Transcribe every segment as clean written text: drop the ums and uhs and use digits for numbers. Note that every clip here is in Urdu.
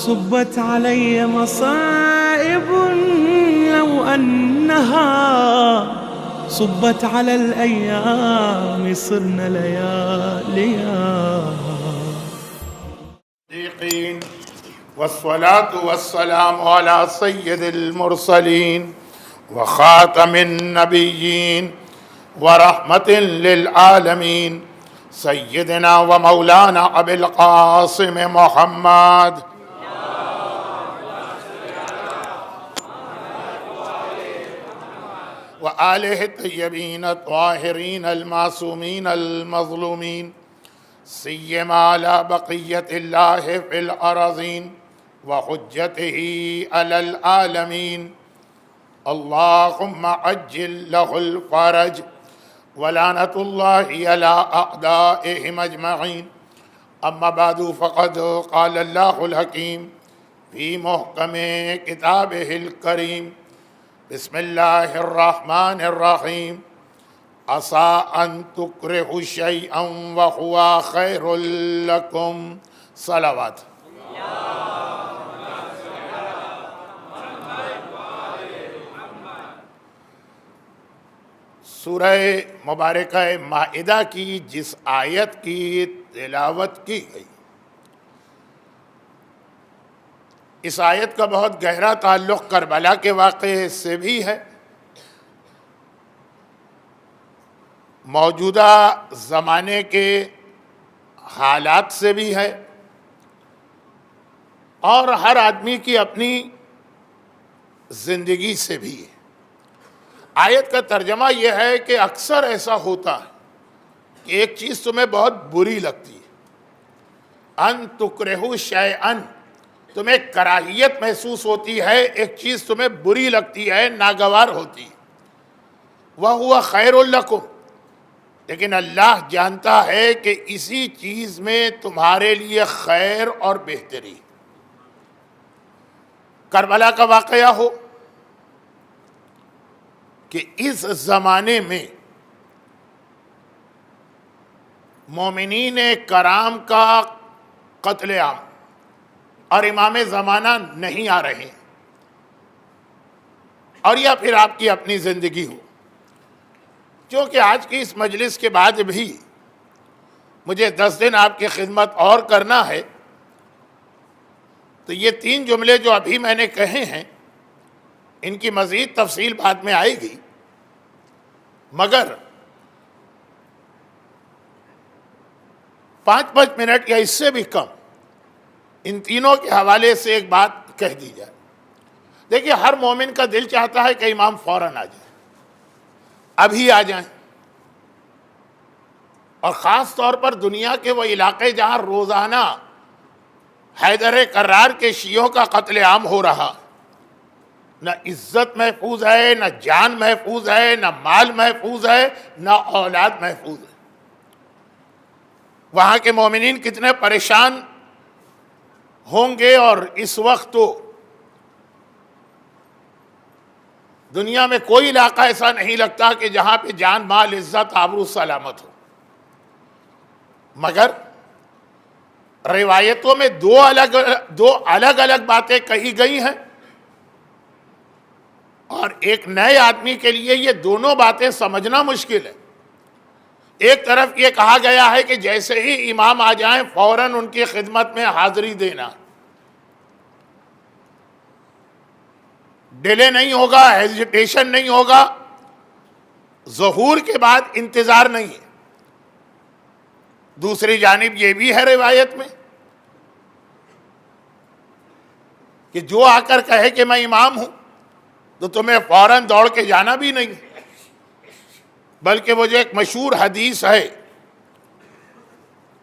صبت علي مصائب لو أنها صبت على الأيام صرنا لياليا. والصلاة والسلام على سيد المرسلين وخاتم النبيين ورحمة للعالمين سيدنا ومولانا أبي القاسم محمد وآله الطيبين الطاهرين المعصومين المظلومين سيما على بقية الله في الأراضين وحجته على العالمين. اللهم عجل له الفرج ولعنة الله على أعدائهم أجمعين. أما بعد فقد قال الله الحكيم في محكم كتابه الكريم بسم الله الرحمن الرحيم عسى أن تكرهوا شيئا وهو خير لكم. صلوات. سورہ مبارکہ مائدہ کی جس آیت کی تلاوت کی گئی، اس آیت کا بہت گہرا تعلق کربلا کے واقعے سے بھی ہے، موجودہ زمانے کے حالات سے بھی ہے، اور ہر آدمی کی اپنی زندگی سے بھی ہے۔ آیت کا ترجمہ یہ ہے کہ اکثر ایسا ہوتا ہے کہ ایک چیز تمہیں بہت بری لگتی ہے، ان تکرہوا شیئا، تمہیں کراہیت محسوس ہوتی ہے، ایک چیز تمہیں بری لگتی ہے، ناگوار ہوتی ہے، وَهُوَ خَيْرٌ لَكُمْ، لیکن اللہ جانتا ہے کہ اسی چیز میں تمہارے لیے خیر اور بہتری۔ کربلا کا واقعہ ہو کہ اس زمانے میں مومنین کرام کا قتل عام اور امام زمانہ نہیں آ رہے، اور یا پھر آپ کی اپنی زندگی ہو۔ چونکہ آج کی اس مجلس کے بعد بھی مجھے 10 دن آپ کی خدمت اور کرنا ہے، تو یہ 3 جملے جو ابھی میں نے کہے ہیں ان کی مزید تفصیل بعد میں آئے گی، مگر 5 منٹ یا اس سے بھی کم ان تینوں کے حوالے سے ایک بات کہہ دی جائے۔ دیکھیے، ہر مومن کا دل چاہتا ہے کہ امام فوراً آ جائے، ابھی آ جائیں، اور خاص طور پر دنیا کے وہ علاقے جہاں روزانہ حیدر کرار کے شیعوں کا قتل عام ہو رہا، نہ عزت محفوظ ہے، نہ جان محفوظ ہے، نہ مال محفوظ ہے، نہ اولاد محفوظ ہے۔ وہاں کے مومنین کتنے پریشان ہوں گے، اور اس وقت تو دنیا میں کوئی علاقہ ایسا نہیں لگتا کہ جہاں پہ جان، مال، عزت، آبرو سلامت ہو۔ مگر روایتوں میں دو الگ الگ باتیں کہی گئی ہیں، اور ایک نئے آدمی کے لیے یہ دونوں باتیں سمجھنا مشکل ہے۔ ایک طرف یہ کہا گیا ہے کہ جیسے ہی امام آ جائیں فوراً ان کی خدمت میں حاضری دینا، ڈیلے نہیں ہوگا، ہیزیٹیشن نہیں ہوگا، ظہور کے بعد انتظار نہیں ہے۔ دوسری جانب یہ بھی ہے روایت میں کہ جو آ کر کہے کہ میں امام ہوں تو تمہیں فوراً دوڑ کے جانا بھی نہیں، بلکہ وہ جو ایک مشہور حدیث ہے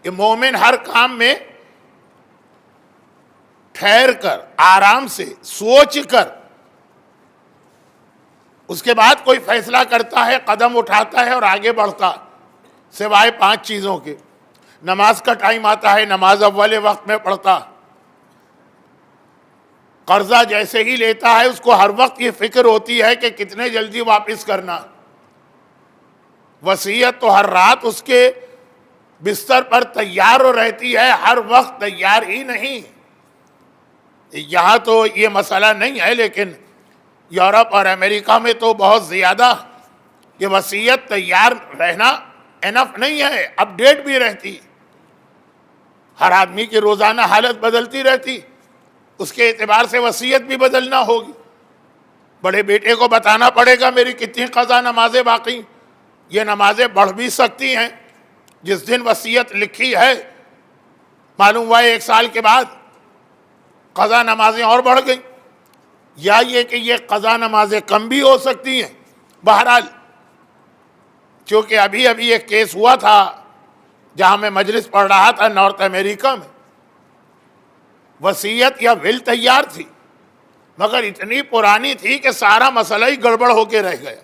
کہ مومن ہر کام میں ٹھہر کر، آرام سے سوچ کر اس کے بعد کوئی فیصلہ کرتا ہے، قدم اٹھاتا ہے اور آگے بڑھتا، سوائے 5 چیزوں کے۔ نماز کا ٹائم آتا ہے، نماز اول وقت میں پڑھتا، قرضہ جیسے ہی لیتا ہے اس کو ہر وقت یہ فکر ہوتی ہے کہ کتنے جلدی واپس کرنا، وصیت تو ہر رات اس کے بستر پر تیار رہتی ہے، ہر وقت تیار ہی نہیں، یہاں تو یہ مسئلہ نہیں ہے، لیکن یورپ اور امریکہ میں تو بہت زیادہ یہ وصیت تیار رہنا انف نہیں ہے، اپ ڈیٹ بھی رہتی، ہر آدمی کی روزانہ حالت بدلتی رہتی، اس کے اعتبار سے وصیت بھی بدلنا ہوگی۔ بڑے بیٹے کو بتانا پڑے گا میری کتنی قضا نمازیں باقی، یہ نمازیں بڑھ بھی سکتی ہیں، جس دن وصیت لکھی ہے معلوم ہوا 1 سال کے بعد قضا نمازیں اور بڑھ گئیں، یا یہ کہ یہ قضا نمازیں کم بھی ہو سکتی ہیں۔ بہرحال چونکہ ابھی ایک کیس ہوا تھا جہاں میں مجلس پڑھ رہا تھا نارتھ امریکہ میں، وصیت یا ول تیار تھی مگر اتنی پرانی تھی کہ سارا مسئلہ ہی گڑبڑ ہو کے رہ گیا۔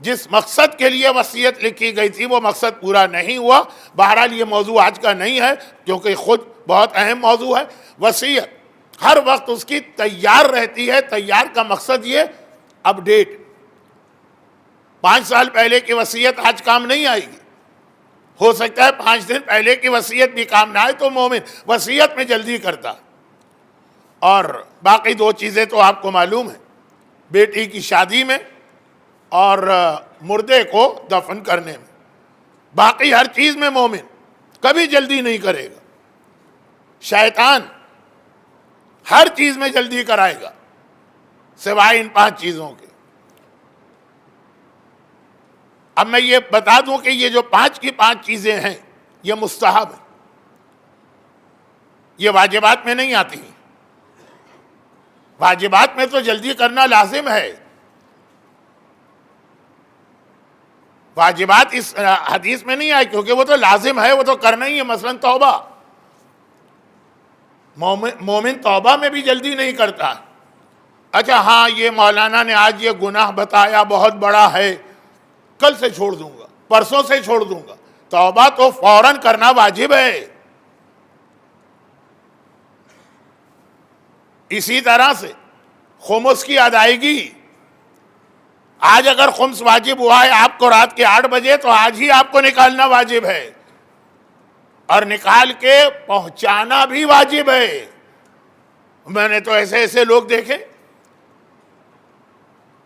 جس مقصد کے لیے وصیت لکھی گئی تھی وہ مقصد پورا نہیں ہوا۔ بہرحال یہ موضوع آج کا نہیں ہے کیونکہ خود بہت اہم موضوع ہے۔ وصیت ہر وقت اس کی تیار رہتی ہے، تیار کا مقصد یہ اپ ڈیٹ۔ 5 سال پہلے کی وصیت آج کام نہیں آئے گی، ہو سکتا ہے 5 دن پہلے کی وصیت بھی کام نہ آئے، تو مومن وصیت میں جلدی کرتا۔ اور باقی 2 چیزیں تو آپ کو معلوم ہیں، بیٹی کی شادی میں اور مردے کو دفن کرنے میں۔ باقی ہر چیز میں مومن کبھی جلدی نہیں کرے گا، شیطان ہر چیز میں جلدی کرائے گا سوائے ان 5 چیزوں کے۔ اب میں یہ بتا دوں کہ یہ جو 5 کی 5 چیزیں ہیں یہ مستحب ہیں، یہ واجبات میں نہیں آتی ہیں۔ واجبات میں تو جلدی کرنا لازم ہے، واجبات اس حدیث میں نہیں آئے کیونکہ وہ تو لازم ہے، وہ تو کرنا ہی ہے۔ مثلا توبہ، مومن توبہ میں بھی جلدی نہیں کرتا۔ اچھا ہاں یہ مولانا نے آج یہ گناہ بتایا بہت بڑا ہے، کل سے چھوڑ دوں گا، پرسوں سے چھوڑ دوں گا۔ توبہ تو فوراً کرنا واجب ہے۔ اسی طرح سے خمس کی ادائیگی، آج اگر خمس واجب ہوا ہے آپ کو رات کے 8 بجے تو آج ہی آپ کو نکالنا واجب ہے، اور نکال کے پہنچانا بھی واجب ہے۔ میں نے تو ایسے لوگ دیکھے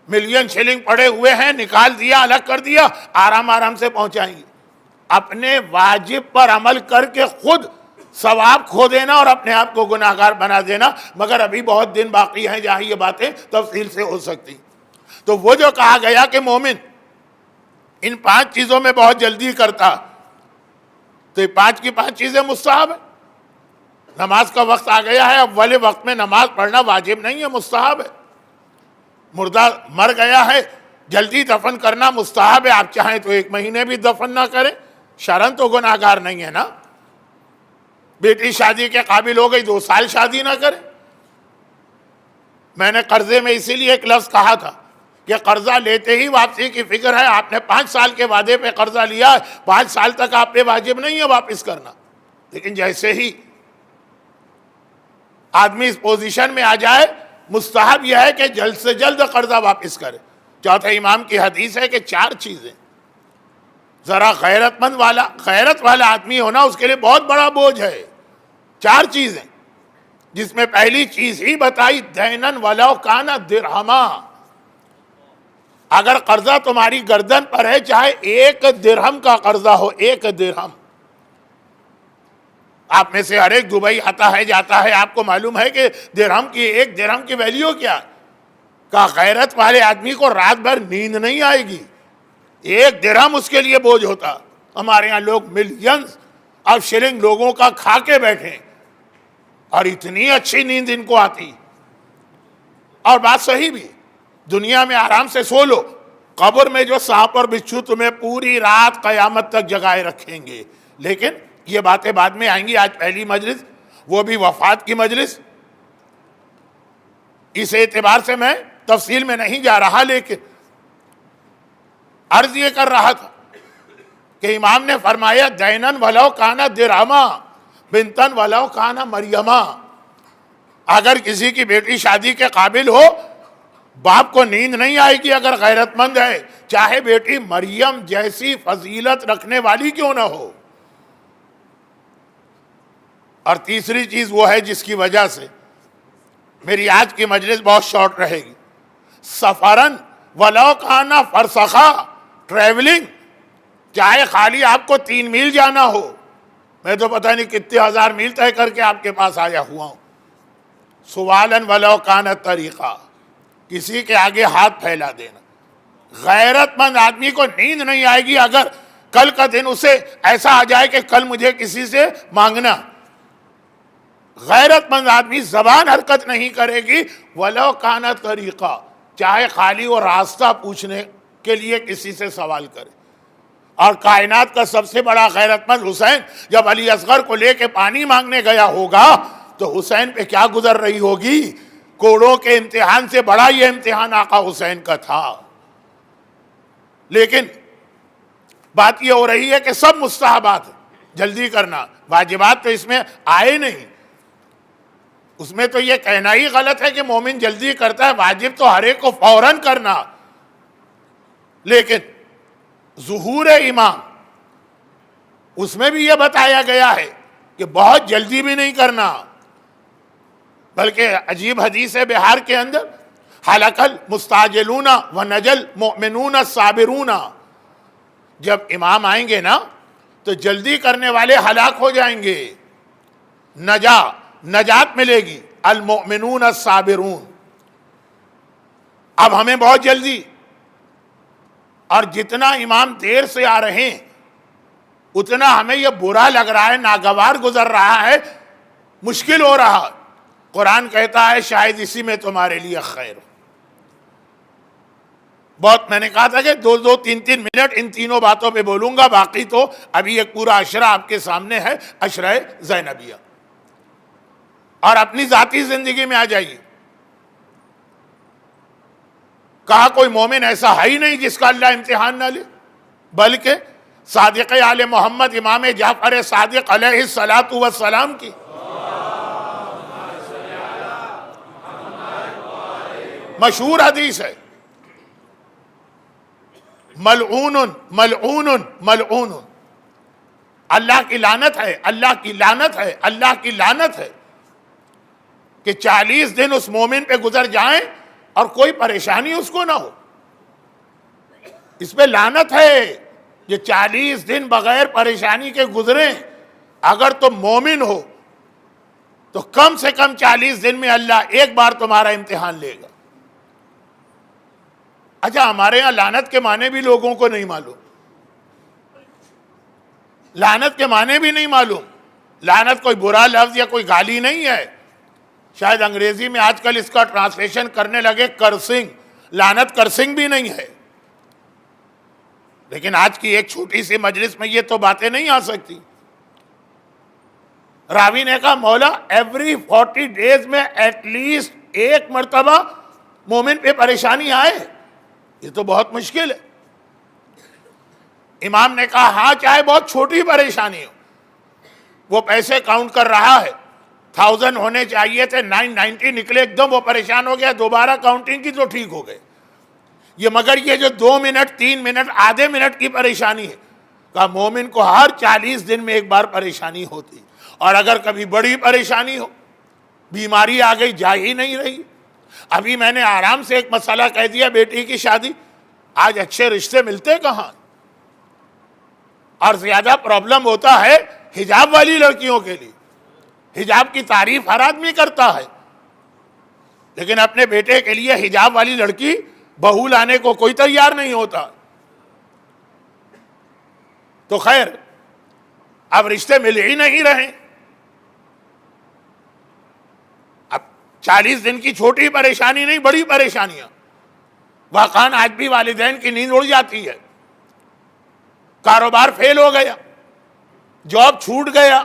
ملین شلنگ پڑے ہوئے ہیں، نکال دیا، الگ کر دیا، آرام سے پہنچائیں گے۔ اپنے واجب پر عمل کر کے خود ثواب کھو دینا اور اپنے آپ کو گناہگار بنا دینا، مگر ابھی بہت دن باقی ہیں جہاں یہ باتیں تفصیل سے ہو سکتی۔ تو وہ جو کہا گیا کہ مومن ان 5 چیزوں میں بہت جلدی کرتا، تو یہ 5 کی 5 چیزیں مستحب ہیں۔ نماز کا وقت آ گیا ہے، اول وقت میں نماز پڑھنا واجب نہیں ہے، مستحب ہے۔ مردہ مر گیا ہے، جلدی دفن کرنا مستحب ہے۔ آپ چاہیں تو 1 مہینے بھی دفن نہ کریں، شرن تو گناہگار نہیں ہے نا۔ بیٹی شادی کے قابل ہو گئی، 2 سال شادی نہ کریں۔ میں نے قرضے میں اسی لیے ایک لفظ کہا تھا کہ قرضہ لیتے ہی واپسی کی فکر ہے۔ آپ نے 5 سال کے وعدے پہ قرضہ لیا ہے، 5 سال تک آپ پہ واجب نہیں ہے واپس کرنا، لیکن جیسے ہی آدمی اس پوزیشن میں آ جائے، مستحب یہ ہے کہ جلد سے جلد قرضہ واپس کرے۔ چوتھے امام کی حدیث ہے کہ 4 چیزیں ذرا غیرت والا آدمی ہونا اس کے لیے بہت بڑا بوجھ ہے۔ 4 چیزیں، جس میں پہلی چیز ہی بتائی دینن ولو کان درہما، اگر قرضہ تمہاری گردن پر ہے چاہے 1 درہم کا قرضہ ہو، 1 درہم۔ آپ میں سے ہر ایک دبئی آتا ہے جاتا ہے، آپ کو معلوم ہے کہ درہم کی 1 درہم کی ویلیو کیا ہے؟ کہ غیرت والے آدمی کو رات بھر نیند نہیں آئے گی، 1 درہم اس کے لیے بوجھ ہوتا۔ ہمارے ہاں لوگ ملینز آف شلنگ لوگوں کا کھا کے بیٹھے اور اتنی اچھی نیند ان کو آتی۔ اور بات صحیح بھی، دنیا میں آرام سے سو لو، قبر میں جو سانپ اور بچھو تمہیں پوری رات قیامت تک جگائے رکھیں گے۔ لیکن یہ باتیں بعد میں آئیں گی، آج پہلی مجلس وہ بھی وفات کی مجلس، اس اعتبار سے میں تفصیل میں نہیں جا رہا، لیکن عرض یہ کر رہا تھا کہ امام نے فرمایا دینن ولو کانا درہما بنتن ولو کانا مریما، اگر کسی کی بیٹی شادی کے قابل ہو، باپ کو نیند نہیں آئے گی اگر غیرت مند ہے، چاہے بیٹی مریم جیسی فضیلت رکھنے والی کیوں نہ ہو۔ اور تیسری چیز وہ ہے جس کی وجہ سے میری آج کی مجلس بہت شارٹ رہے گی. سفرن ولو کانا فرسخا، ٹریولنگ، چاہے خالی آپ کو 3 میل جانا ہو. میں تو پتہ نہیں کتنے 1000 میل طے کر کے آپ کے پاس آیا ہوا ہوں. سوالن ولو کانا طریقہ، کسی کے آگے ہاتھ پھیلا دینا. غیرت مند آدمی کو نیند نہیں آئے گی اگر کل کا دن اسے ایسا آ جائے کہ کل مجھے کسی سے مانگنا. غیرت مند آدمی زبان حرکت نہیں کرے گی ولو کانا طریقہ، چاہے خالی وہ راستہ پوچھنے کے لیے کسی سے سوال کرے. اور کائنات کا سب سے بڑا غیرت مند حسین جب علی اصغر کو لے کے پانی مانگنے گیا ہوگا تو حسین پہ کیا گزر رہی ہوگی. کوڑوں کے امتحان سے بڑا یہ امتحان آقا حسین کا تھا. لیکن بات یہ ہو رہی ہے کہ سب مستحبات جلدی کرنا، واجبات تو اس میں آئے نہیں. اس میں تو یہ کہنا ہی غلط ہے کہ مومن جلدی کرتا ہے، واجب تو ہر ایک کو فوراً کرنا. لیکن ظہور امام اس میں بھی یہ بتایا گیا ہے کہ بہت جلدی بھی نہیں کرنا، بلکہ عجیب حدیث ہے بہار کے اندر، حلق المستعجلون ونجل مؤمنون الصابرون. جب امام آئیں گے نا تو جلدی کرنے والے ہلاک ہو جائیں گے، نجات ملے گی. المؤمنون الصابرون. اب ہمیں بہت جلدی، اور جتنا امام دیر سے آ رہے ہیں اتنا ہمیں یہ برا لگ رہا ہے، ناگوار گزر رہا ہے، مشکل ہو رہا. قرآن کہتا ہے شاید اسی میں تمہارے لیے خیر ہو. بہت میں نے کہا تھا کہ 2-3 منٹ ان تینوں باتوں پہ بولوں گا، باقی تو ابھی ایک پورا عشرہ آپ کے سامنے ہے، عشرہ زینبیہ. اور اپنی ذاتی زندگی میں آ جائیے. کہا کوئی مومن ایسا ہے ہی نہیں جس کا اللہ امتحان نہ لے، بلکہ صادق آل محمد امام جعفر صادق علیہ الصلاۃ والسلام کی مشہور حدیث ہے، ملعون ملعون ملعون، اللہ کی لعنت ہے، اللہ کی لعنت ہے، اللہ کی لعنت ہے. کہ 40 دن اس مومن پہ گزر جائیں اور کوئی پریشانی اس کو نہ ہو، اس پہ لعنت ہے. یہ 40 دن بغیر پریشانی کے گزریں. اگر تم مومن ہو تو کم سے کم 40 دن میں اللہ ایک بار تمہارا امتحان لے گا. اچھا، ہمارے ہاں لعنت کے معنی بھی لوگوں کو نہیں معلوم. لعنت کے معنی بھی نہیں معلوم. لعنت کوئی برا لفظ یا کوئی گالی نہیں ہے. شاید انگریزی میں آج کل اس کا ٹرانسلیشن کرنے لگے کرسنگ. لعنت کرسنگ بھی نہیں ہے. لیکن آج کی ایک چھوٹی سی مجلس میں یہ تو باتیں نہیں آ سکتی. راوی نے کہا مولا ایوری 40 ڈیز میں ایٹ لیسٹ ایک مرتبہ مومن پہ پریشانی آئے، یہ تو بہت مشکل ہے. امام نے کہا ہاں چاہے بہت چھوٹی پریشانی ہو. وہ پیسے کاؤنٹ کر رہا ہے، 1000 ہونے چاہیے تھے، 990 نکلے، ایک دم وہ پریشان ہو گیا، دوبارہ کاؤنٹنگ کی تو ٹھیک ہو گئے. یہ مگر یہ جو 2 منٹ 3 منٹ آدھے منٹ کی پریشانی ہے، کہا مومن کو ہر 40 دن میں ایک بار پریشانی ہوتی. اور اگر کبھی بڑی پریشانی ہو، بیماری آ گئی، جا ہی نہیں رہی. ابھی میں نے آرام سے ایک مسئلہ کہہ دیا، بیٹی کی شادی، آج اچھے رشتے ملتے کہاں. اور زیادہ پرابلم ہوتا ہے حجاب والی لڑکیوں کے لیے. حجاب کی تعریف ہر آدمی کرتا ہے، لیکن اپنے بیٹے کے لیے حجاب والی لڑکی بہو لانے کو کوئی تیار نہیں ہوتا. تو خیر اب رشتے مل ہی نہیں رہے. اب 40 دن کی چھوٹی پریشانی نہیں، بڑی پریشانیاں. واقعاً آج بھی والدین کی نیند اڑ جاتی ہے. کاروبار فیل ہو گیا، جاب چھوٹ گیا،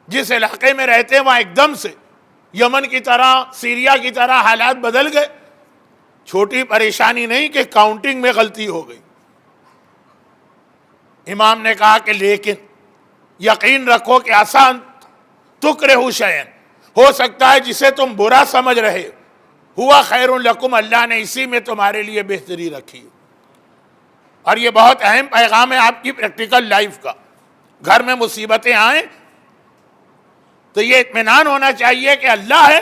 جس علاقے میں رہتے ہیں وہاں ایک دم سے یمن کی طرح، سیریا کی طرح حالات بدل گئے. چھوٹی پریشانی نہیں کہ کاؤنٹنگ میں غلطی ہو گئی. امام نے کہا کہ لیکن یقین رکھو کہ آسان تکرہو شیئن، ہو سکتا ہے جسے تم برا سمجھ رہے ہوا خیر لکم، اللہ نے اسی میں تمہارے لیے بہتری رکھی. اور یہ بہت اہم پیغام ہے آپ کی پریکٹیکل لائف کا. گھر میں مصیبتیں آئیں تو یہ اطمینان ہونا چاہیے کہ اللہ ہے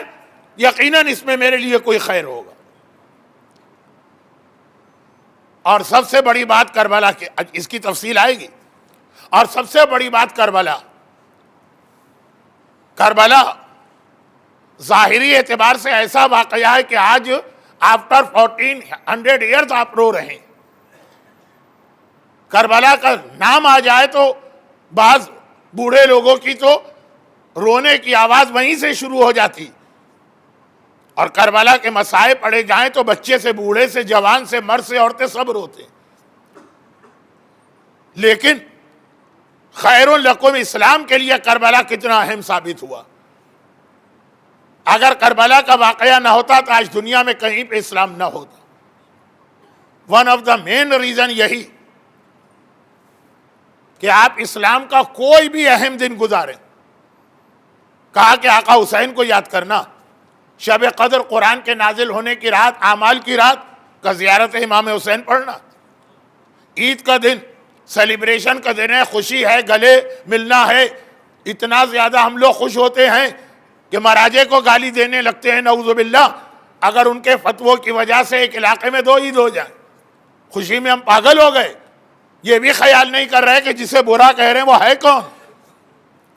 یقیناً اس میں میرے لیے کوئی خیر ہوگا. اور سب سے بڑی بات کربلا کی، اس کی تفصیل آئے گی، اور سب سے بڑی بات کربلا ظاہری اعتبار سے ایسا واقعہ ہے کہ آج آفٹر 1400 ایئرز آپ رو رہے ہیں. کربلا کا نام آ جائے تو بعض بوڑھے لوگوں کی تو رونے کی آواز وہیں سے شروع ہو جاتی، اور کربلا کے مسائل پڑھے جائیں تو بچے سے بوڑھے سے جوان سے مرد سے عورتیں سب روتے. لیکن خیر لکم اسلام کے لیے کربلا کتنا اہم ثابت ہوا. اگر کربلا کا واقعہ نہ ہوتا تو آج دنیا میں کہیں پہ اسلام نہ ہوتا. One of the main reason یہی کہ آپ اسلام کا کوئی بھی اہم دن گزاریں. کہا کہ آقا حسین کو یاد کرنا، شب قدر قرآن کے نازل ہونے کی رات، اعمال کی رات کا زیارت امام حسین پڑھنا، عید کا دن سیلیبریشن کا دن ہے، خوشی ہے، گلے ملنا ہے. اتنا زیادہ ہم لوگ خوش ہوتے ہیں کہ مہاراجے کو گالی دینے لگتے ہیں نعوذ باللہ اگر ان کے فتووں کی وجہ سے ایک علاقے میں 2 عید ہو جائیں. خوشی میں ہم پاگل ہو گئے، یہ بھی خیال نہیں کر رہے کہ جسے برا کہہ رہے ہیں وہ ہے کون.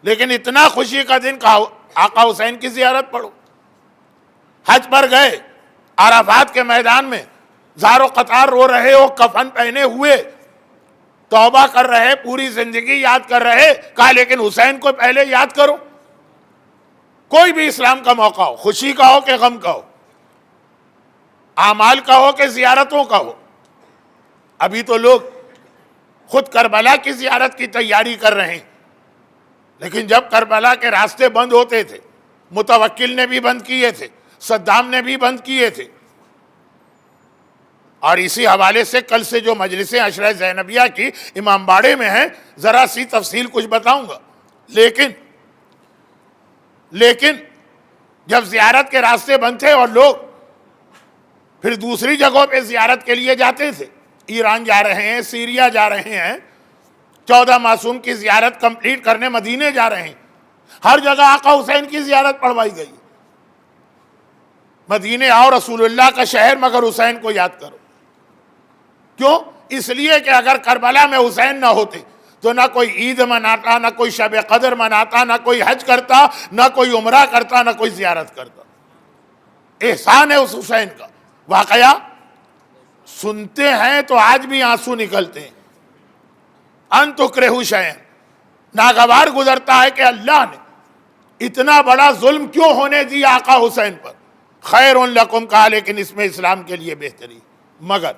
لیکن اتنا خوشی کا دن کہا آقا حسین کی زیارت پڑھو. حج پر گئے، عرفات کے میدان میں زار و قطار رو رہے ہو، کفن پہنے ہوئے توبہ کر رہے، پوری زندگی یاد کر رہے. کہا لیکن حسین کو پہلے یاد کرو. کوئی بھی اسلام کا موقع ہو، خوشی کا ہو کہ غم کا ہو، اعمال کا ہو کہ زیارتوں کا ہو. ابھی تو لوگ خود کربلا کی زیارت کی تیاری کر رہے ہیں، لیکن جب کربلا کے راستے بند ہوتے تھے، متوکل نے بھی بند کیے تھے، صدام نے بھی بند کیے تھے. اور اسی حوالے سے کل سے جو مجلسیں عشرہ زینبیہ کی امام باڑے میں ہیں، ذرا سی تفصیل کچھ بتاؤں گا. لیکن جب زیارت کے راستے بند تھے اور لوگ پھر دوسری جگہوں پہ زیارت کے لیے جاتے تھے، ایران جا رہے ہیں، سیریا جا رہے ہیں، 14 معصوم کی زیارت کمپلیٹ کرنے مدینے جا رہے ہیں، ہر جگہ آقا حسین کی زیارت پڑھوائی گئی. مدینے آؤ، رسول اللہ کا شہر، مگر حسین کو یاد کرو. کیوں؟ اس لیے کہ اگر کربلا میں حسین نہ ہوتے تو نہ کوئی عید مناتا، نہ کوئی شب قدر مناتا، نہ کوئی حج کرتا، نہ کوئی عمرہ کرتا، نہ کوئی زیارت کرتا. احسان ہے اس حسین کا. واقعہ سنتے ہیں تو آج بھی آنسو نکلتے ہیں. ان تکرہوا شیئا، ناگوار گزرتا ہے کہ اللہ نے اتنا بڑا ظلم کیوں ہونے دیا آقا حسین پر. خیر لکم کہا، لیکن اس میں اسلام کے لیے بہتری. مگر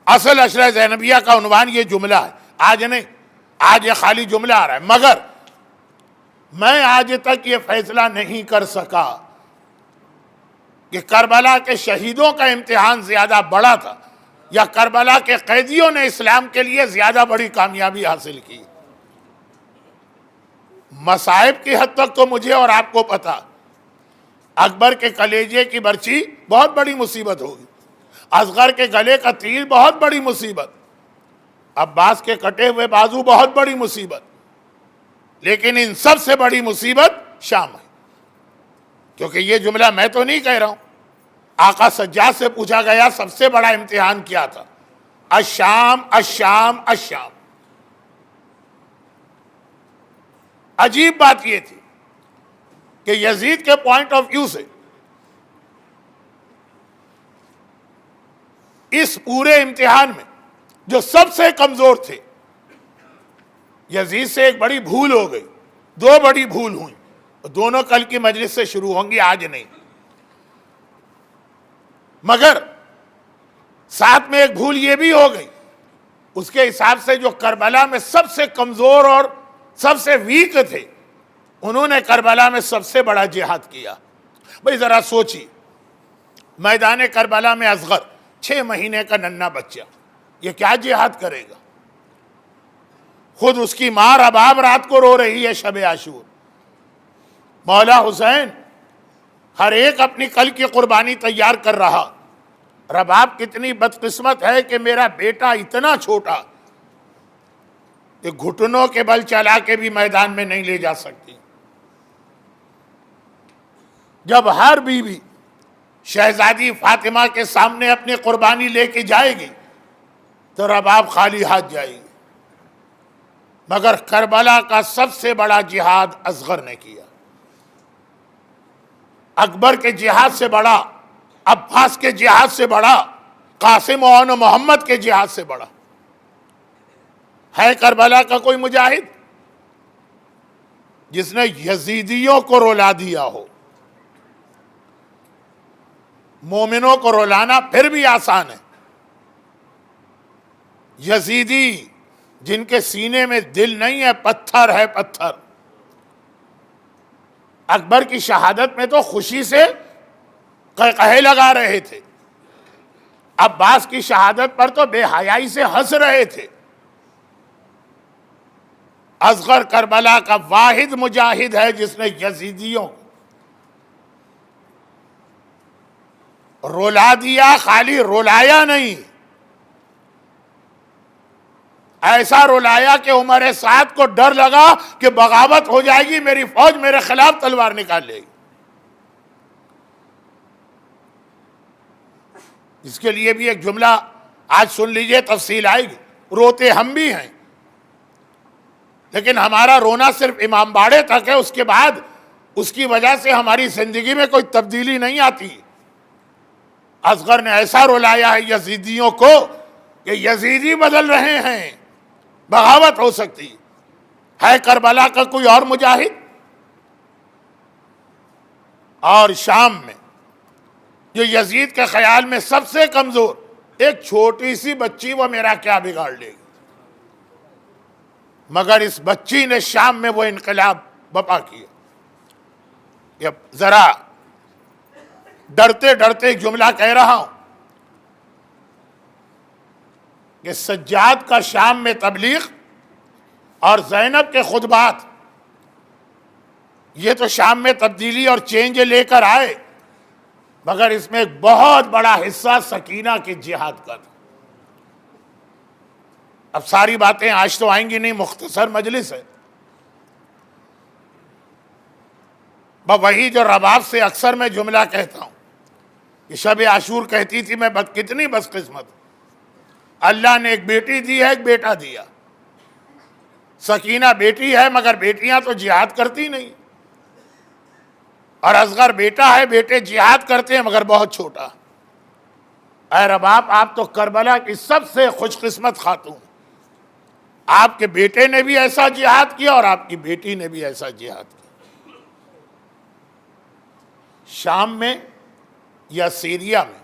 اصل عشرہ زینبیہ کا عنوان یہ جملہ ہے، آج نہیں، آج یہ خالی جملہ آ رہا ہے. مگر میں آج تک یہ فیصلہ نہیں کر سکا کہ کربلا کے شہیدوں کا امتحان زیادہ بڑا تھا یا کربلا کے قیدیوں نے اسلام کے لیے زیادہ بڑی کامیابی حاصل کی. مصائب کی حد تک تو مجھے اور آپ کو پتا، اکبر کے کلیجے کی برچی بہت بڑی مصیبت ہوگی، اصغر کے گلے کا تیر بہت بڑی مصیبت، عباس کے کٹے ہوئے بازو بہت بڑی مصیبت. لیکن ان سب سے بڑی مصیبت شام ہے. کیونکہ یہ جملہ میں تو نہیں کہہ رہا ہوں، آقا سجاد سے پوچھا گیا سب سے بڑا امتحان کیا تھا؟ الشام الشام الشام. عجیب بات یہ تھی کہ یزید کے پوائنٹ آف ویو سے اس پورے امتحان میں جو سب سے کمزور تھے، یزید سے ایک بڑی بھول ہو گئی، 2 بڑی بھول ہوئیں، دونوں کل کی مجلس سے شروع ہوں گی، آج نہیں. مگر ساتھ میں ایک بھول یہ بھی ہو گئی، اس کے حساب سے جو کربلا میں سب سے کمزور اور سب سے ویک تھے، انہوں نے کربلا میں سب سے بڑا جہاد کیا. بھئی ذرا سوچی، میدان کربلا میں اصغر 6 مہینے کا ننھا بچہ، یہ کیا جہاد کرے گا؟ خود اس کی ماں رباب رات کو رو رہی ہے شب عاشور. مولا حسین ہر ایک اپنی کل کی قربانی تیار کر رہا. رباب کتنی بدقسمت ہے کہ میرا بیٹا اتنا چھوٹا کہ گھٹنوں کے بل چلا کے بھی میدان میں نہیں لے جا سکتی. جب ہر بیوی شہزادی فاطمہ کے سامنے اپنی قربانی لے کے جائے گی تو رباب خالی ہاتھ جائے گی، مگر کربلا کا سب سے بڑا جہاد اصغر نے کیا، اکبر کے جہاد سے بڑا، عباس کے جہاد سے بڑا، قاسم و محمد کے جہاد سے بڑا۔ ہے کربلا کا کوئی مجاہد جس نے یزیدیوں کو رلا دیا ہو؟ مومنوں کو رلانا پھر بھی آسان ہے، یزیدی جن کے سینے میں دل نہیں ہے، پتھر ہے پتھر، اکبر کی شہادت میں تو خوشی سے قہقہے لگا رہے تھے، عباس کی شہادت پر تو بے حیائی سے ہنس رہے تھے۔ اصغر کربلا کا واحد مجاہد ہے جس نے یزیدیوں رلا دیا، خالی رلایا نہیں، ایسا رلایا کہ عمر سعد کو ڈر لگا کہ بغاوت ہو جائے گی، میری فوج میرے خلاف تلوار نکال لے گی۔ اس کے لیے بھی ایک جملہ آج سن لیجئے، تفصیل آئے گی۔ روتے ہم بھی ہیں، لیکن ہمارا رونا صرف امام باڑے تک ہے، اس کے بعد اس کی وجہ سے ہماری زندگی میں کوئی تبدیلی نہیں آتی۔ اصغر نے ایسا رلایا ہے یزیدیوں کو کہ یزیدی بدل رہے ہیں، بغاوت ہو سکتی ہے۔ کربلا کا کوئی اور مجاہد؟ اور شام میں جو یزید کے خیال میں سب سے کمزور، ایک چھوٹی سی بچی، وہ میرا کیا بگاڑ لے گی، مگر اس بچی نے شام میں وہ انقلاب برپا کیا۔ یہ ذرا ڈرتے ڈرتے ایک جملہ کہہ رہا ہوں کہ سجاد کا شام میں تبلیغ اور زینب کے خطبات، یہ تو شام میں تبدیلی اور چینج لے کر آئے، مگر اس میں ایک بہت بڑا حصہ سکینہ کے جہاد کا تھا۔ اب ساری باتیں آج تو آئیں گی نہیں، مختصر مجلس ہے۔ وہی جو رباب سے اکثر میں جملہ کہتا ہوں کہ شب عاشور کہتی تھی میں کتنی بد قسمت، اللہ نے ایک بیٹی دی ہے، ایک بیٹا دیا۔ سکینہ بیٹی ہے، مگر بیٹیاں تو جہاد کرتی نہیں، اور اصغر بیٹا ہے، بیٹے جہاد کرتے ہیں مگر بہت چھوٹا۔ اے رباب، آپ تو کربلا کی سب سے خوش قسمت خاتون، آپ کے بیٹے نے بھی ایسا جہاد کیا اور آپ کی بیٹی نے بھی ایسا جہاد کیا۔ شام میں یا سیریا میں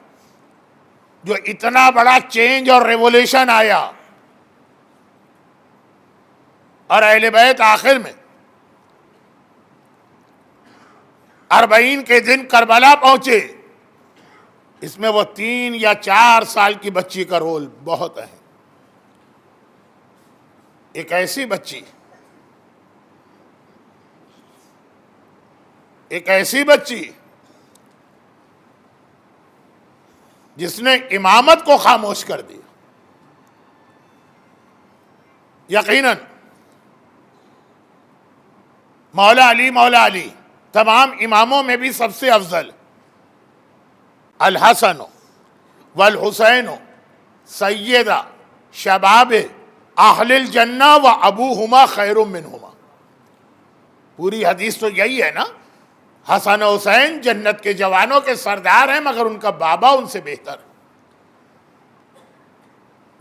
جو اتنا بڑا چینج اور ریولیوشن آیا، اور اہل بیت آخر میں 40 کے دن کربلا پہنچے، اس میں وہ 3 یا 4 سال کی بچی کا رول بہت اہم۔ ایک ایسی بچی جس نے امامت کو خاموش کر دیا۔ یقیناً مولا علی تمام اماموں میں بھی سب سے افضل، الحسن والحسین سیدہ شباب اہل الجنہ و ابوہما خیر منہما۔ پوری حدیث تو یہی ہے نا، حسن و حسین جنت کے جوانوں کے سردار ہیں، مگر ان کا بابا ان سے بہتر،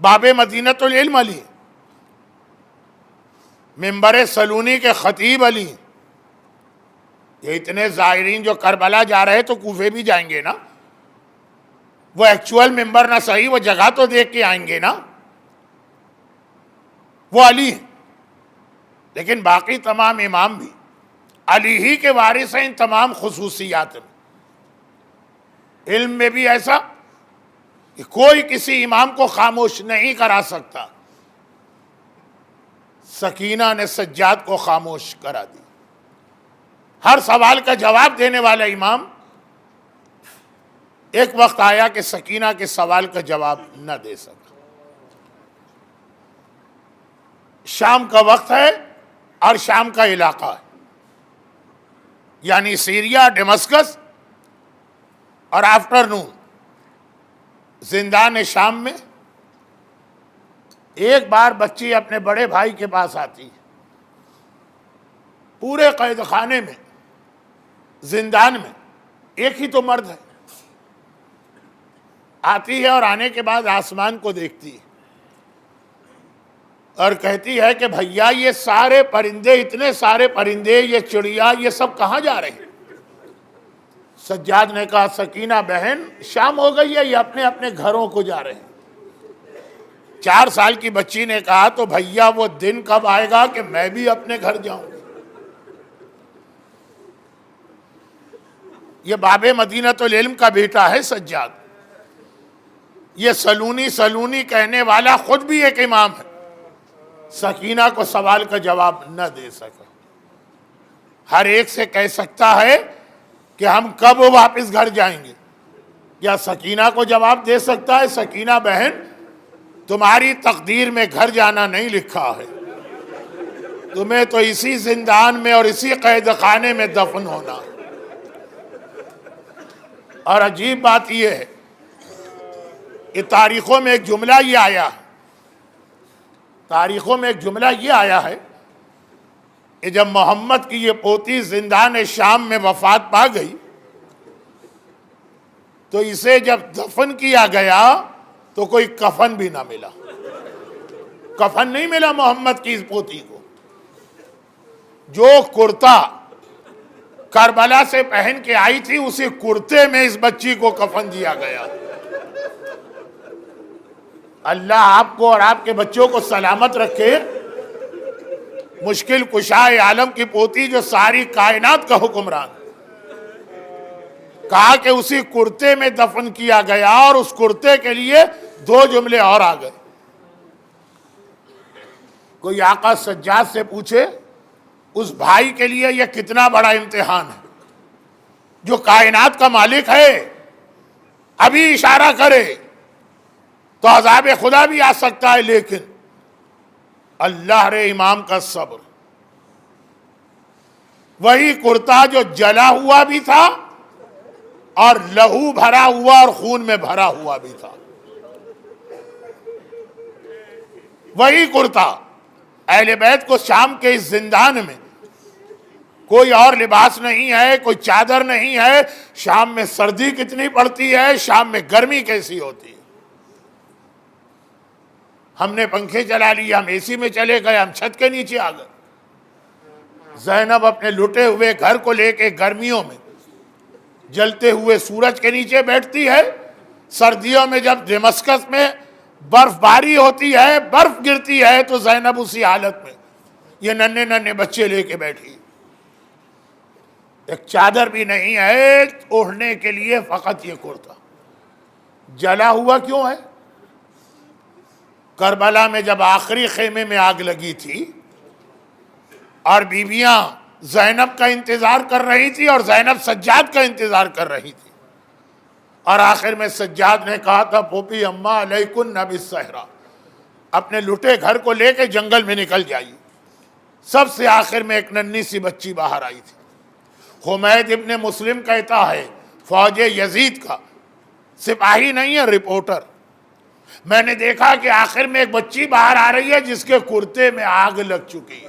باب مدینۃ العلم علی، منبر سلونی کے خطیب علی۔ یہ اتنے زائرین جو کربلا جا رہے تو کوفے بھی جائیں گے نا، وہ ایکچول ممبر نہ صحیح، وہ جگہ تو دیکھ کے آئیں گے نا، وہ علی ہیں۔ لیکن باقی تمام امام بھی علی ہی کے وارث ہیں، ان تمام خصوصیات میں۔ علم میں بھی ایسا کہ کوئی کسی امام کو خاموش نہیں کرا سکتا، سکینہ نے سجاد کو خاموش کرا دی۔ ہر سوال کا جواب دینے والا امام، ایک وقت آیا کہ سکینہ کے سوال کا جواب نہ دے سکا۔ شام کا وقت ہے اور شام کا علاقہ ہے، یعنی سیریا، ڈیمسکس اور آفٹرنون زندان شام میں ایک بار بچی اپنے بڑے بھائی کے پاس آتی ہے، پورے قید خانے میں، زندان میں ایک ہی تو مرد ہے، آتی ہے اور آنے کے بعد آسمان کو دیکھتی ہے اور کہتی ہے کہ بھیا یہ سارے پرندے، اتنے سارے پرندے، یہ چڑیا، یہ سب کہاں جا رہے ہیں؟ سجاد نے کہا سکینہ بہن شام ہو گئی ہے، یہ اپنے اپنے گھروں کو جا رہے ہیں۔ 4 سال کی بچی نے کہا تو بھیا وہ دن کب آئے گا کہ میں بھی اپنے گھر جاؤں؟ یہ باب مدینۃ العلم کا بیٹا ہے سجاد، یہ سلونی کہنے والا خود بھی ایک امام ہے، سکینہ کو سوال کا جواب نہ دے سکا۔ ہر ایک سے کہہ سکتا ہے کہ ہم کب واپس گھر جائیں گے، یا سکینہ کو جواب دے سکتا ہے سکینہ بہن تمہاری تقدیر میں گھر جانا نہیں لکھا ہے، تمہیں تو اسی زندان میں اور اسی قید خانے میں دفن ہونا۔ اور عجیب بات یہ ہے کہ تاریخوں میں ایک جملہ یہ آیا ہے کہ جب محمد کی یہ پوتی زندان شام میں وفات پا گئی تو اسے جب دفن کیا گیا تو کوئی کفن بھی نہ ملا، کفن نہیں ملا محمد کی اس پوتی کو۔ جو کرتا کربلا سے پہن کے آئی تھی اسی کرتے میں اس بچی کو کفن دیا گیا۔ اللہ آپ کو اور آپ کے بچوں کو سلامت رکھے۔ مشکل کشائے عالم کی پوتی جو ساری کائنات کا حکمران، کہا کہ اسی کرتے میں دفن کیا گیا، اور اس کرتے کے لیے 2 جملے اور آ گئے۔ کوئی آقا سجاد سے پوچھے اس بھائی کے لیے یہ کتنا بڑا امتحان ہے، جو کائنات کا مالک ہے ابھی اشارہ کرے تو عذاب خدا بھی آ سکتا ہے، لیکن اللہ رے امام کا صبر۔ وہی کرتا جو جلا ہوا بھی تھا اور لہو بھرا ہوا اور خون میں بھرا ہوا بھی تھا، وہی کرتا اہل بیت کو شام کے اس زندان میں کوئی اور لباس نہیں ہے، کوئی چادر نہیں ہے۔ شام میں سردی کتنی پڑتی ہے، شام میں گرمی کیسی ہوتی ہے۔ ہم نے پنکھے چلا لیے، ہم اے سی میں چلے گئے، ہم چھت کے نیچے آ گئے۔ زینب اپنے لٹے ہوئے گھر کو لے کے گرمیوں میں جلتے ہوئے سورج کے نیچے بیٹھتی ہے، سردیوں میں جب دمشق میں برف باری ہوتی ہے، برف گرتی ہے، تو زینب اسی حالت میں یہ ننھے بچے لے کے بیٹھی، ایک چادر بھی نہیں ہے اوڑھنے کے لیے، فقط یہ کرتا۔ جلا ہوا کیوں ہے؟ کربلا میں جب آخری خیمے میں آگ لگی تھی اور بیویاں زینب کا انتظار کر رہی تھی اور زینب سجاد کا انتظار کر رہی تھی، اور آخر میں سجاد نے کہا تھا پھوپھی اماں علیکن بالصحرا، اپنے لٹے گھر کو لے کے جنگل میں نکل جائیے۔ سب سے آخر میں ایک ننھی سی بچی باہر آئی تھی۔ حمید ابن مسلم کہتا ہے فوج یزید کا سپاہی نہیں ہے، رپورٹر، میں نے دیکھا کہ آخر میں ایک بچی باہر آ رہی ہے جس کے کرتے میں آگ لگ چکی ہے۔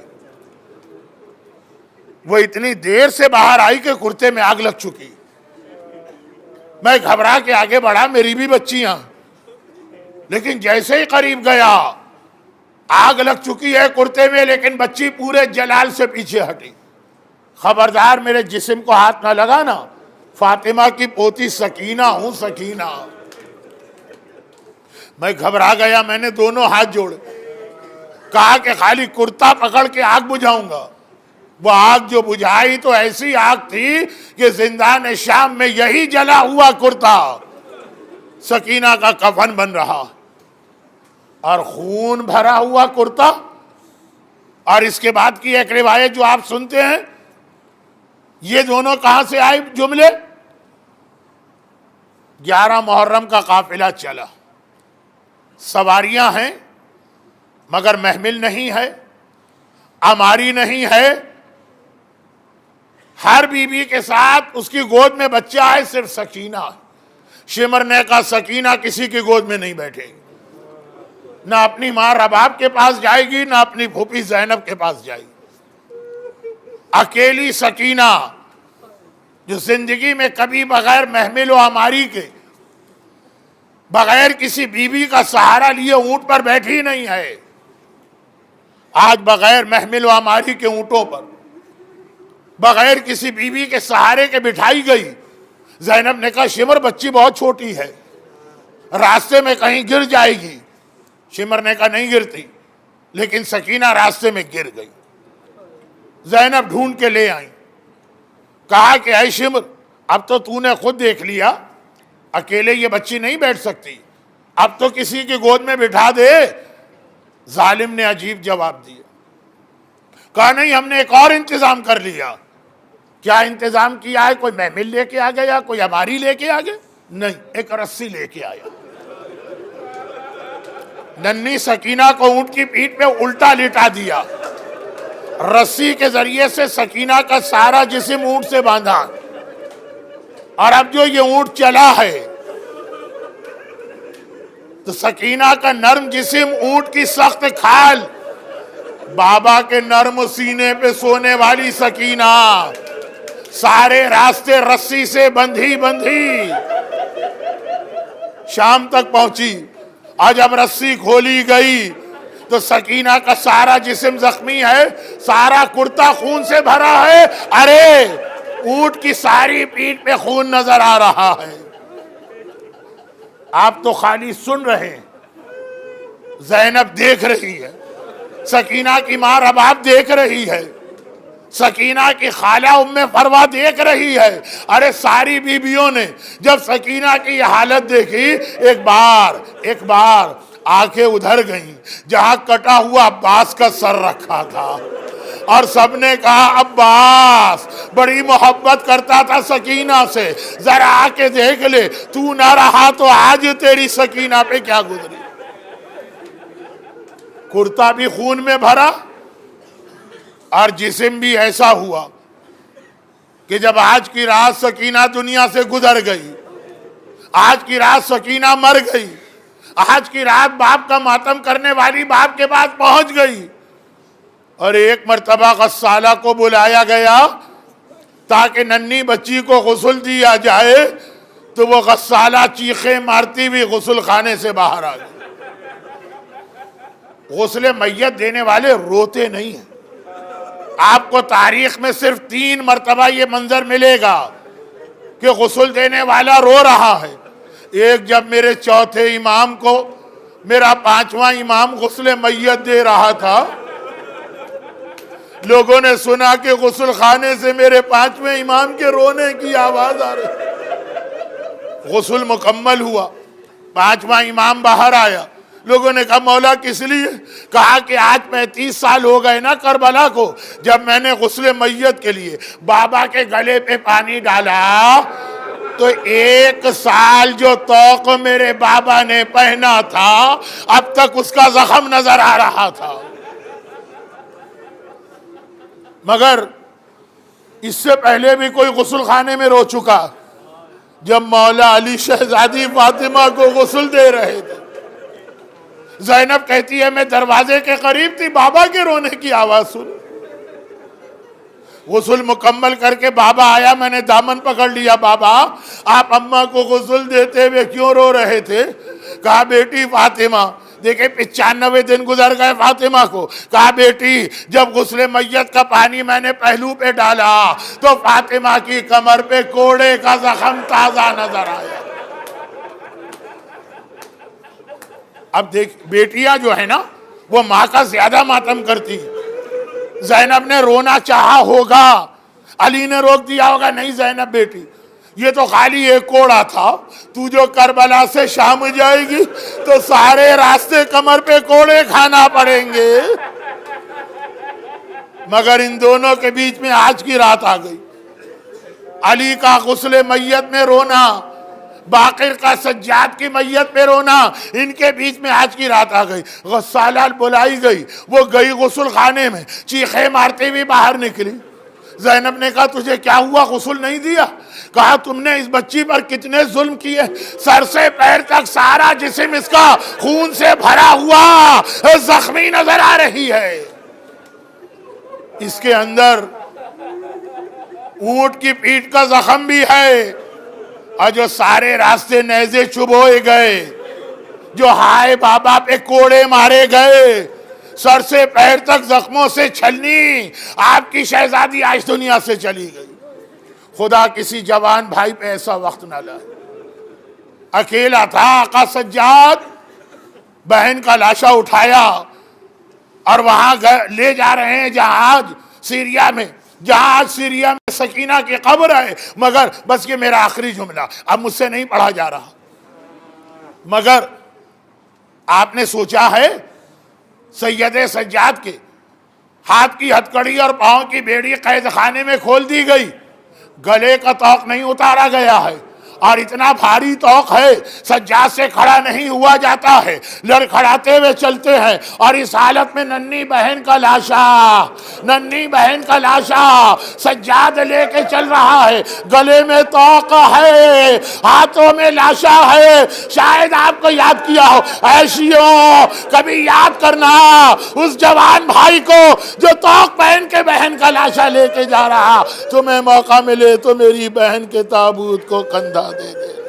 وہ اتنی دیر سے باہر آئی کہ کرتے میں آگ لگ چکی۔ میں گھبرا کے آگے بڑھا، میری بھی بچیاں، لیکن جیسے ہی قریب گیا آگ لگ چکی ہے کرتے میں، لیکن بچی پورے جلال سے پیچھے ہٹی۔ خبردار میرے جسم کو ہاتھ نہ لگانا، فاطمہ کی پوتی سکینہ ہوں، سکینہ۔ میں گھبرا گیا، میں نے دونوں ہاتھ جوڑے، کہا کہ خالی کرتا پکڑ کے آگ بجھاؤں گا۔ وہ آگ جو بجھائی تو ایسی آگ تھی کہ زندان شام میں یہی جلا ہوا کرتا سکینہ کا کفن بن رہا، اور خون بھرا ہوا کرتا۔ اور اس کے بعد کی ایک روایت جو آپ سنتے ہیں، یہ دونوں کہاں سے آئے جملے؟ 11 محرم کا قافلہ چلا، سواریاں ہیں مگر محمل نہیں ہے، اماری نہیں ہے، ہر بیوی کے ساتھ اس کی گود میں بچہ ہے، صرف سکینہ ہے۔ شمر نے کہا سکینہ کسی کی گود میں نہیں بیٹھے گی، نہ اپنی ماں رباب کے پاس جائے گی، نہ اپنی پھوپھی زینب کے پاس جائے گی۔ اکیلی سکینہ جو زندگی میں کبھی بغیر محمل و حماری کے، بغیر کسی بیوی کا سہارا لیے اونٹ پر بیٹھی نہیں ہے، آج بغیر محمل و حماری کے اونٹوں پر، بغیر کسی بیوی کے سہارے کے بٹھائی گئی۔ زینب نے کہا شمر بچی بہت چھوٹی ہے، راستے میں کہیں گر جائے گی۔ شمر نے کہا نہیں گرتی، لیکن سکینہ راستے میں گر گئی۔ زینب ڈھونڈ کے لے آئیں، کہا کہ اے شمر اب تو نے خود دیکھ لیا اکیلے یہ بچی نہیں بیٹھ سکتی، اب تو کسی کی گود میں بٹھا دے۔ ظالم نے عجیب جواب دیا، کہا نہیں ہم نے ایک اور انتظام کر لیا۔ کیا انتظام کیا ہے؟ کوئی محمل لے کے آ گیا، کوئی ہماری لے کے آ گیا؟ نہیں، ایک رسی لے کے آیا۔ ننھی سکینہ کو اونٹ کی پیٹھ پہ الٹا لٹا دیا، رسی کے ذریعے سے سکینہ کا سارا جسم اونٹ سے باندھا، اور اب جو یہ اونٹ چلا ہے تو سکینہ کا نرم جسم اونٹ کی سخت کھال، بابا کے نرم سینے پہ سونے والی سکینہ سارے راستے رسی سے بندھی شام تک پہنچی۔ آج اب رسی کھولی گئی تو سکینہ کا سارا جسم زخمی ہے، سارا کرتا خون سے بھرا ہے، ارے اونٹ کی ساری پیٹھ پہ خون نظر آ رہا ہے۔ آپ تو خالی سن رہے ہیں، زینب دیکھ رہی ہے، سکینہ کی ماں رباب دیکھ رہی ہے، سکینہ کی خالہ ام فروا دیکھ رہی ہے۔ ارے ساری بیویوں نے جب سکینہ کی یہ حالت دیکھی، ایک بار آنکھیں ادھر گئیں جہاں کٹا ہوا عباس کا سر رکھا تھا، اور سب نے کہا عباس بڑی محبت کرتا تھا سکینہ سے، ذرا آ کے دیکھ لے، تو نہ رہا تو آج تیری سکینہ پہ کیا گزری۔ کرتا بھی خون میں بھرا اور جسم بھی ایسا ہوا کہ جب آج کی رات سکینہ دنیا سے گزر گئی، آج کی رات سکینہ مر گئی، آج کی رات باپ کا ماتم کرنے والی باپ کے پاس پہنچ گئی، اور ایک مرتبہ غسالہ کو بلایا گیا تاکہ ننھی بچی کو غسل دیا جائے، تو وہ غسالہ چیخیں مارتی بھی غسل خانے سے باہر آ گئی۔ غسل میت دینے والے روتے نہیں ہیں۔ آپ کو تاریخ میں صرف 3 مرتبہ یہ منظر ملے گا کہ غسل دینے والا رو رہا ہے۔ ایک جب میرے چوتھے امام کو میرا 5واں امام غسل میت دے رہا تھا، لوگوں نے سنا کہ غسل خانے سے میرے 5ویں امام کے رونے کی آواز آ رہی۔ غسل مکمل ہوا، 5واں امام باہر آیا، لوگوں نے کہا مولا کس لیے؟ کہا کہ آج 35 سال ہو گئے نا کربلا کو، جب میں نے غسل میت کے لیے بابا کے گلے پہ پانی ڈالا تو 1 سال جو طوق میرے بابا نے پہنا تھا اب تک اس کا زخم نظر آ رہا تھا۔ مگر اس سے پہلے بھی کوئی غسل خانے میں رو چکا، جب مولا علی شہزادی فاطمہ کو غسل دے رہے تھے۔ زینب کہتی ہے میں دروازے کے قریب تھی، بابا کے رونے کی آواز سن۔ غسل مکمل کر کے بابا آیا، میں نے دامن پکڑ لیا، بابا آپ اماں کو غسل دیتے ہوئے کیوں رو رہے تھے؟ کہا بیٹی فاطمہ، دیکھیں 95 دن گزر گئے فاطمہ کو، کہا بیٹی جب غسل میت کا پانی میں نے پہلو پہ ڈالا تو فاطمہ کی کمر پہ کوڑے کا زخم تازہ نظر آیا۔ اب دیکھ بیٹیاں جو ہے نا وہ ماں کا زیادہ ماتم کرتی۔ زینب نے رونا چاہا ہوگا، علی نے روک دیا ہوگا، نہیں زینب بیٹی یہ تو خالی ایک کوڑا تھا، تو جو کربلا سے شام جائے گی تو سارے راستے کمر پہ کوڑے کھانا پڑیں گے۔ مگر ان دونوں کے بیچ میں آج کی رات آ گئی۔ علی کا غسل میت میں رونا، باقر کا سجاد کی میت پہ رونا، ان کے بیچ میں آج کی رات آ گئی۔ غسالہ بلائی گئی، وہ گئی غسل خانے میں، چیخیں مارتے ہوئے باہر نکلی، زینب نے کہا تجھے کیا ہوا، غسل نہیں دیا؟ کہا تم نے اس بچی پر کتنے ظلم کیے، سر سے پیر تک سارا جسم اس کا خون سے بھرا ہوا زخمی نظر آ رہی ہے، اس کے اندر اونٹ کی پیٹھ کا زخم بھی ہے، اور جو سارے راستے نیزے چبھوئے گئے، جو ہائے بابا پہ کوڑے مارے گئے، سر سے پیر تک زخموں سے چھلنی، آپ کی شہزادی آج دنیا سے چلی گئی۔ خدا کسی جوان بھائی پہ ایسا وقت نہ لائے۔ اکیلا تھا آقا سجاد، بہن کا لاشا اٹھایا اور وہاں لے جا رہے ہیں جہاں آج سیریا میں، سکینہ کی قبر ہے، مگر بس یہ میرا آخری جملہ، اب مجھ سے نہیں پڑھا جا رہا، مگر آپ نے سوچا ہے سید سجاد کے ہاتھ کی ہتکڑی اور پاؤں کی بیڑی قید خانے میں کھول دی گئی، گلے کا طوق نہیں اتارا گیا ہے، اور اتنا بھاری طوق ہے سجاد سے کھڑا نہیں ہوا جاتا ہے، لڑکھڑاتے ہوئے چلتے ہیں، اور اس حالت میں ننھی بہن کا لاشا سجاد لے کے چل رہا ہے، گلے میں طوق ہے، ہاتھوں میں لاشا ہے۔ شاید آپ کو یاد کیا ہو، عیشیوں کبھی یاد کرنا اس جوان بھائی کو جو طوق پہن کے بہن کا لاشا لے کے جا رہا، تمہیں موقع ملے تو میری بہن کے تابوت کو کندھا دے دے۔